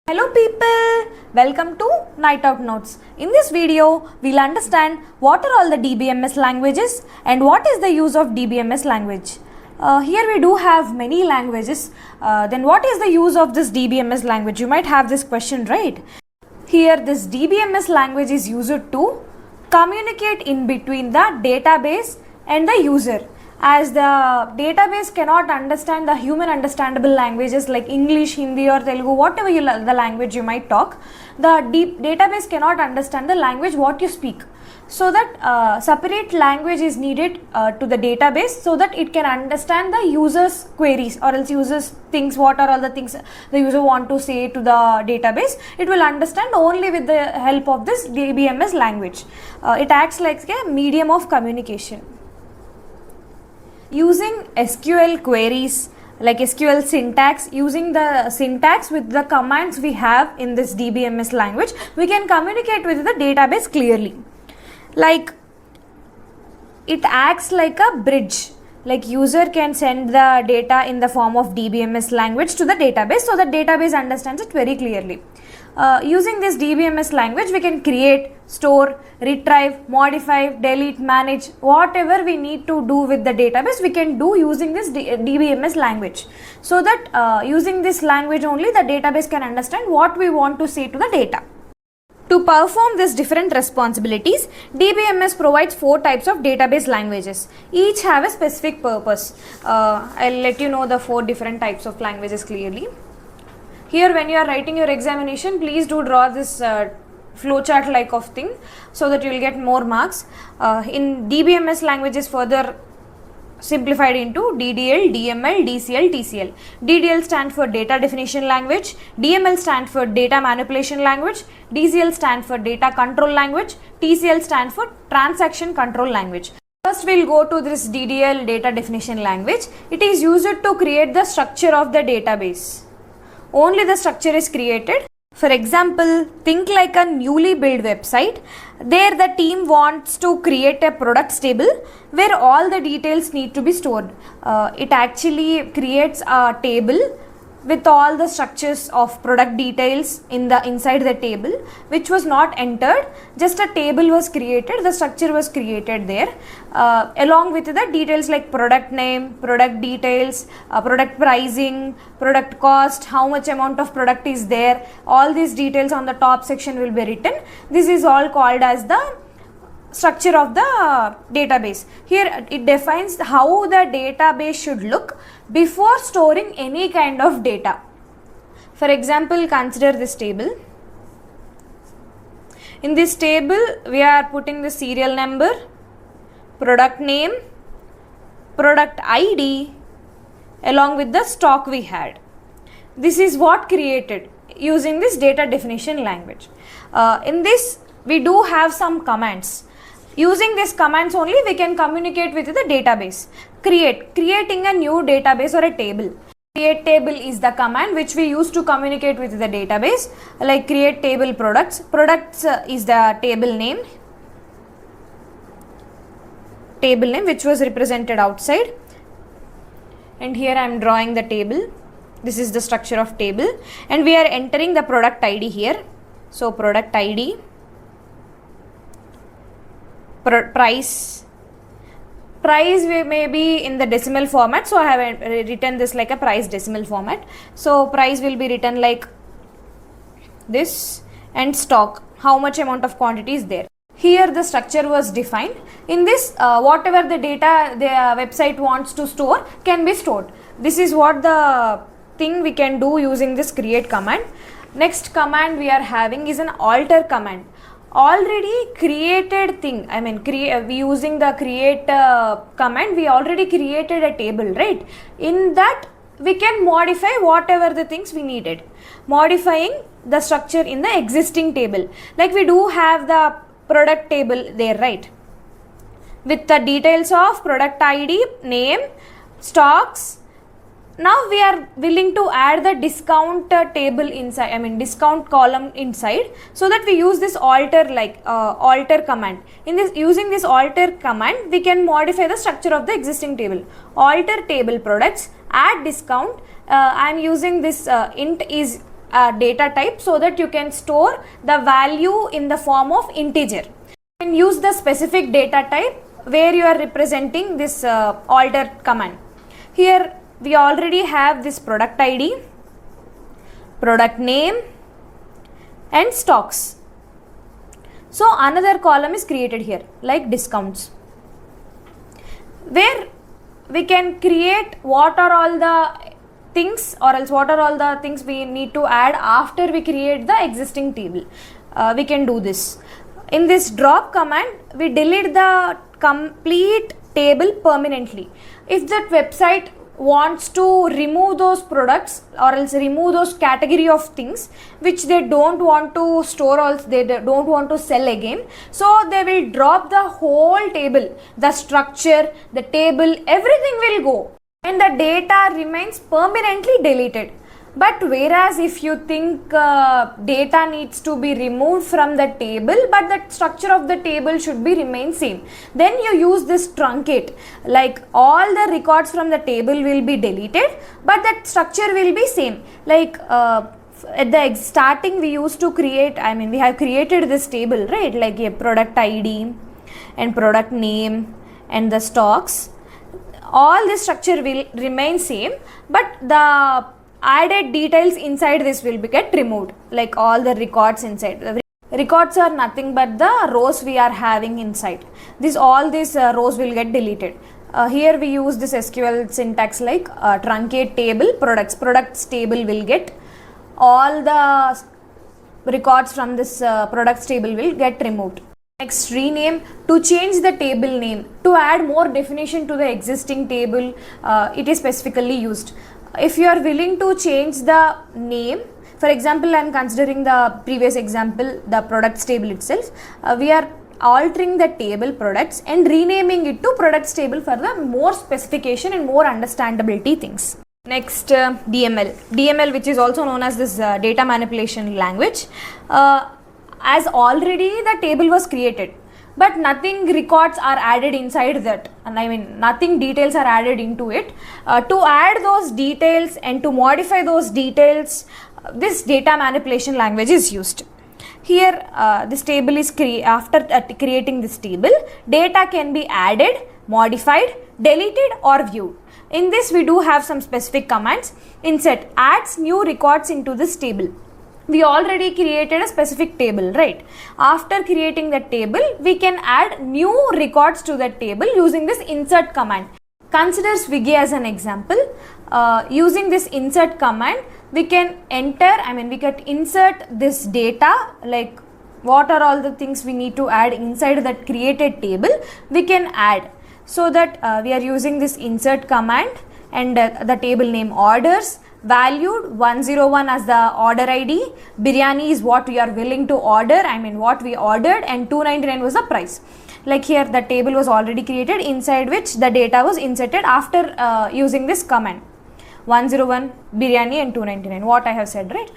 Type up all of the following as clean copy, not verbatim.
Hello people, welcome to Night Out Notes. In this video, we'll understand what are all the DBMS languages and what is the use of DBMS language. Here we do have many languages. Then what is the use of this DBMS language? You might have this question, right? Here this DBMS language is used to communicate in between the database and the user. As the database cannot understand the human understandable languages like English, Hindi or Telugu, whatever the language you might talk, the database cannot understand the language what you speak. So that separate language is needed to the database so that it can understand the user's queries, or else users thinks what are all the things the user want to say to the database. It will understand only with the help of this DBMS language. It acts like a medium of communication. Using SQL queries like SQL syntax, using the syntax with the commands we have in this DBMS language, we can communicate with the database clearly. Like it acts like a bridge. Like user can send the data in the form of DBMS language to the database so the database understands it very clearly. Using this DBMS language, we can create, store, retrieve, modify, delete, manage, whatever we need to do with the database, we can do using this DBMS language. So that using this language only, the database can understand what we want to say to the data. To perform these different responsibilities, DBMS provides 4 types of database languages. Each have a specific purpose. I'll let you know the 4 different types of languages clearly. Here when you are writing your examination, please do draw this flowchart like of thing so that you will get more marks. In DBMS languages further simplified into DDL, DML, DCL, TCL. DDL stands for data definition language, DML stands for data manipulation language, DCL stands for data control language, TCL stands for transaction control language. First we'll go to this DDL, data definition language. It is used to create the structure of the database. Only the structure is created. For example, think like a newly built website. There the team wants to create a products table where all the details need to be stored. It actually creates a table with all the structures of product details inside the table, which was not entered. Just a table was created, the structure was created there, along with the details like product name, product details, product pricing, product cost, how much amount of product is there. All these details on the top section will be written. This is all called as the structure of the database. Here it defines how the database should look before storing any kind of data. For example, consider this table. In this table, we are putting the serial number, product name, product ID, along with the stock we had. This is what created using this data definition language. In this, we do have some commands. Using these commands only, we can communicate with the database. Creating a new database or a table. Create table is the command which we use to communicate with the database. Like create table products. Products is the table name. Table name which was represented outside. And here I am drawing the table. This is the structure of table. And we are entering the product ID here. So product ID. Price may be in the decimal format, so I have written this like a price decimal format. So price will be written like this, and stock, how much amount of quantity is there. Here the structure was defined. In this, whatever the data the website wants to store can be stored. This is what the thing we can do using this create command. Next command we are having is an alter command. Already created thing, using the create command, we already created a table, right? In that we can modify whatever the things we needed. Modifying the structure in the existing table. Like we do have the product table there, right? With the details of product ID, name, stocks. Now we are willing to add the discount table inside, discount column inside, so that we use this alter command. In this, using this alter command, we can modify the structure of the existing table. Alter table products, add discount. I am using this int is data type so that you can store the value in the form of integer. You can use the specific data type where you are representing this alter command. Here we already have this product ID, product name and stocks. So another column is created here like discounts, where we can create what are all the things or else what are all the things we need to add after we create the existing table. We can do this. In this drop command, we delete the complete table permanently. If that website wants to remove those products or else remove those category of things which they don't want to store, also they don't want to sell again, so they will drop the whole table, the structure, the table, everything will go and the data remains permanently deleted. But whereas if you think data needs to be removed from the table but the structure of the table should be remain same, then you use this truncate, like all the records from the table will be deleted but that structure will be same. Like at the starting we used to create, we have created this table, right, like a product ID and product name and the stocks. All this structure will remain same but the added details inside this will be get removed, like all the records inside. The records are nothing but the rows we are having inside. All these rows will get deleted. Here we use this SQL syntax like truncate table products table will get all the records from this products table will get removed. Next, rename. To change the table name, to add more definition to the existing table, it is specifically used. If you are willing to change the name, for example, I am considering the previous example, the products table itself, we are altering the table products and renaming it to products table for the more specification and more understandability things. Next, DML, which is also known as this data manipulation language. As already the table was created, but nothing records are added inside that, and nothing details are added into it. To add those details and to modify those details, this data manipulation language is used. Here this table is after creating this table, data can be added, modified, deleted or viewed. In this we do have some specific commands. Insert adds new records into this table. We already created a specific table, right? After creating the table, we can add new records to that table using this insert command. Consider Swiggy as an example. Using this insert command, we can we can insert this data, like what are all the things we need to add inside that created table, we can add. So that we are using this insert command and the table name orders, valued 101 as the order ID, biryani is what we are willing to order, what we ordered, and 299 was the price. Like here the table was already created inside which the data was inserted after using this command. 101 biryani and 299, what I have said, right?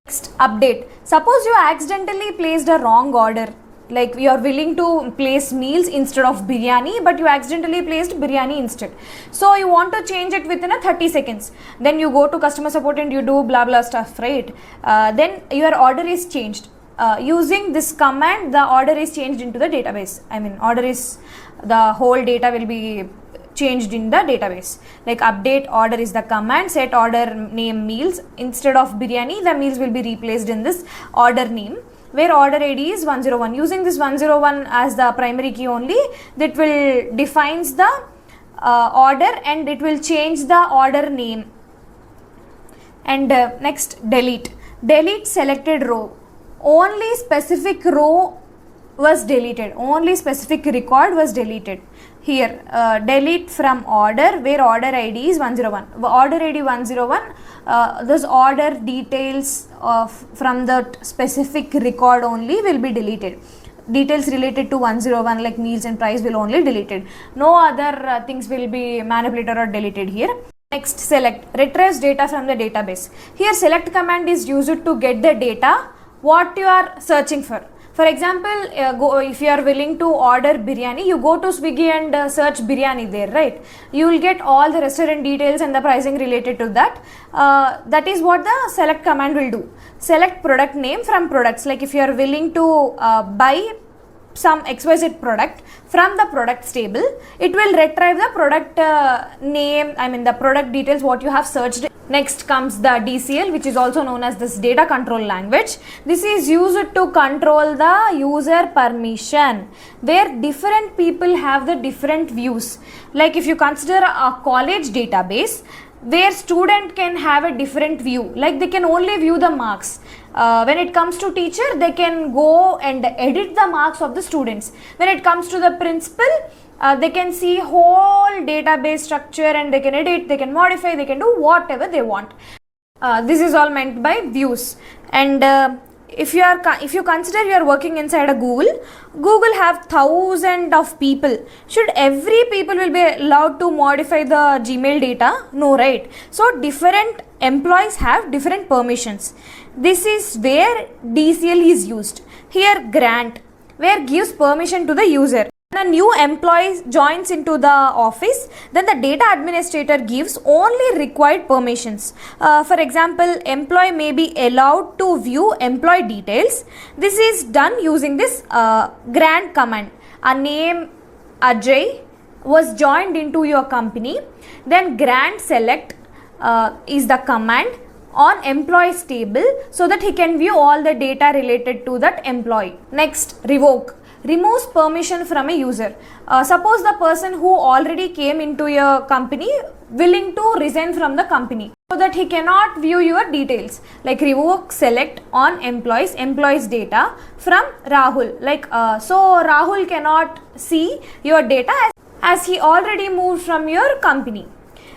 Next, update. Suppose you accidentally placed a wrong order, like you are willing to place meals instead of biryani but you accidentally placed biryani instead. So you want to change it within a 30 seconds. Then you go to customer support and you do blah blah stuff, right? Then your order is changed. Using this command, the order is changed into the database. The whole data will be changed in the database. Like update order is the command, set order name meals. Instead of biryani, the meals will be replaced in this order name, where order ID is 101. Using this 101 as the primary key only, that will defines the order and it will change the order name. And next, delete. Delete selected row. Only specific row was deleted. Only specific record was deleted. Here, delete from order, where order ID is 101. Order ID 101, those order details from the specific record only will be deleted. Details related to 101 like meals and price will only deleted. No other things will be manipulated or deleted here. Next, select. Retrieves data from the database. Here, select command is used to get the data what you are searching for. For example, if you are willing to order biryani, you go to Swiggy and search biryani there, right? You will get all the restaurant details and the pricing related to that. That is what the select command will do. Select product name from products. Like if you are willing to buy some XYZ product from the products table, it will retrieve the product name, the product details what you have searched. Next comes the DCL, which is also known as this data control language. This is used to control the user permission, where different people have the different views. Like if you consider a college database, where student can have a different view, like they can only view the marks. When it comes to teacher, they can go and edit the marks of the students. When it comes to the principal, they can see whole database structure and they can edit, they can modify, they can do whatever they want. This is all meant by views. And if you consider you are working inside a Google have thousands of people. Should every people will be allowed to modify the Gmail data? No, right? So different employees have different permissions. This is where DCL is used. Here grant, where gives permission to the user. When a new employee joins into the office, then the data administrator gives only required permissions. For example, employee may be allowed to view employee details. This is done using this grant command. A name Ajay was joined into your company, then grant select is the command on employees table so that he can view all the data related to that employee. Next, revoke. Removes permission from a user. Suppose the person who already came into your company willing to resign from the company, so that he cannot view your details. Like revoke select on employees data from Rahul. Like so Rahul cannot see your data as he already moved from your company.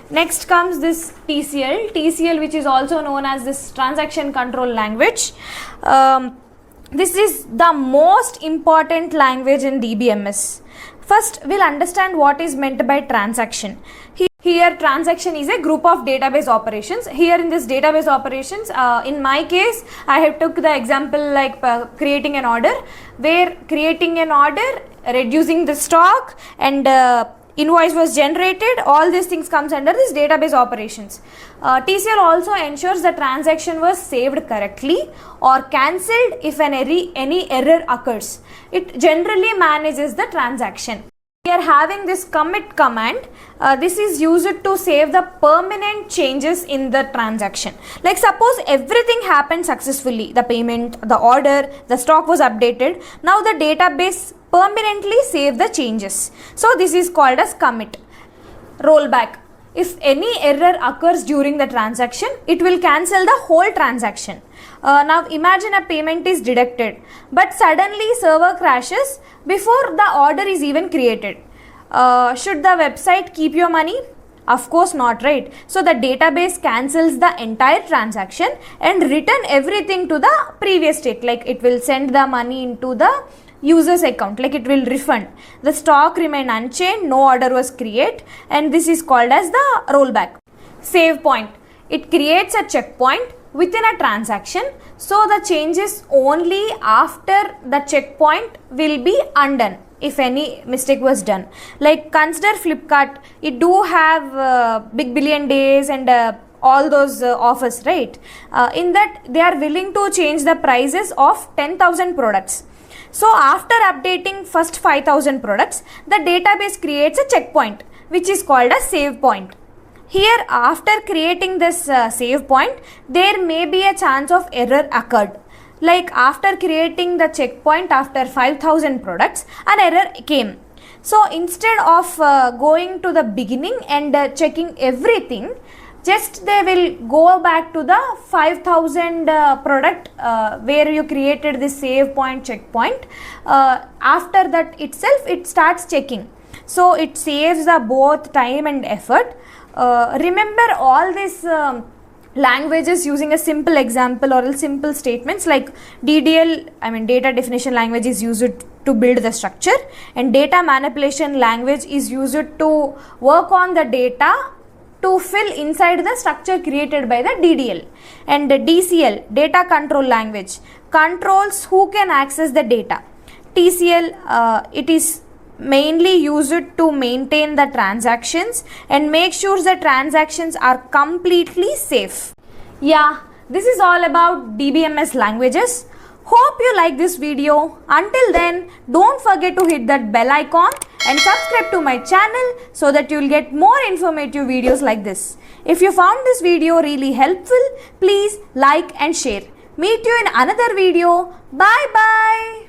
Next comes this TCL, which is also known as this transaction control language. This is the most important language in DBMS. First, we'll understand what is meant by transaction. Here, transaction is a group of database operations. Here in this database operations, in my case, I have took the example like creating an order, where creating an order, reducing the stock, and invoice was generated. All these things comes under this database operations. TCL also ensures the transaction was saved correctly or cancelled if any error occurs. It generally manages the transaction. We are having this commit command. This is used to save the permanent changes in the transaction. Like suppose everything happened successfully, the payment, the order, the stock was updated. Now the database permanently save the changes. So this is called as commit. Rollback. If any error occurs during the transaction, it will cancel the whole transaction. Now imagine a payment is deducted, but suddenly server crashes before the order is even created. Should the website keep your money? Of course not, right? So the database cancels the entire transaction and return everything to the previous state. Like it will send the money into the user's account, like it will refund. The stock remain unchanged, no order was created, and this is called as the rollback. Save point. It creates a checkpoint within a transaction, so the changes only after the checkpoint will be undone if any mistake was done. Like consider Flipkart, it do have big billion days and all those offers, right? In that they are willing to change the prices of 10,000 products. So after updating first 5,000 products, the database creates a checkpoint which is called a save point. Here after creating this save point, there may be a chance of error occurred. Like after creating the checkpoint after 5,000 products, an error came. So instead of going to the beginning and checking everything, just they will go back to the 5,000 product where you created this save point checkpoint. After that itself it starts checking. So it saves the both time and effort. Remember all these languages using a simple example or simple statements, like DDL, data definition language is used to build the structure, and data manipulation language is used to work on the data to fill inside the structure created by the DDL. And DCL, data control language, controls who can access the data. TCL, it is mainly used to maintain the transactions and make sure the transactions are completely safe. Yeah, this is all about DBMS languages. Hope you like this video. Until then, don't forget to hit that bell icon and subscribe to my channel so that you will get more informative videos like this. If you found this video really helpful, please like and share. Meet you in another video. Bye bye.